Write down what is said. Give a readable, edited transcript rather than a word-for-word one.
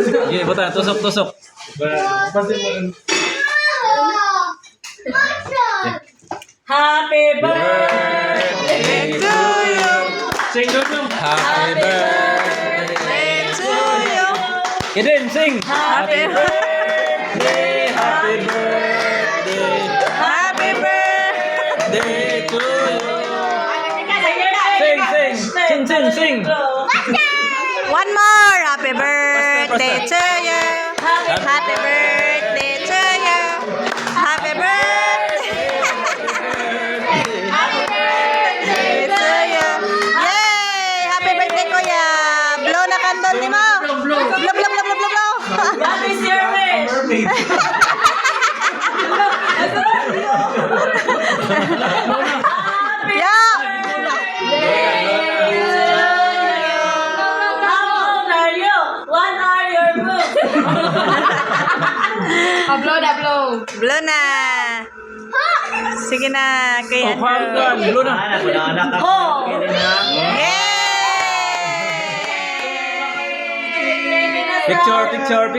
Sige, buta. Tusok. Happy birthday to you. Sing dong. Happy birthday to you. Eden, sing. Happy birthday. Happy birthday. Happy birthday. Day to you. Sing. One more. Happy birthday to you. Happy birthday to you. Happy birthday. Happy birthday to you. Yay! Happy birthday, Kuya. Blow na candle ni mo. Blow. What is your wish? Yeah. How old are you? What are your moves? Blow na. Sige na, Kuya Andrew. Dulu na. Oh! Yay! Picture.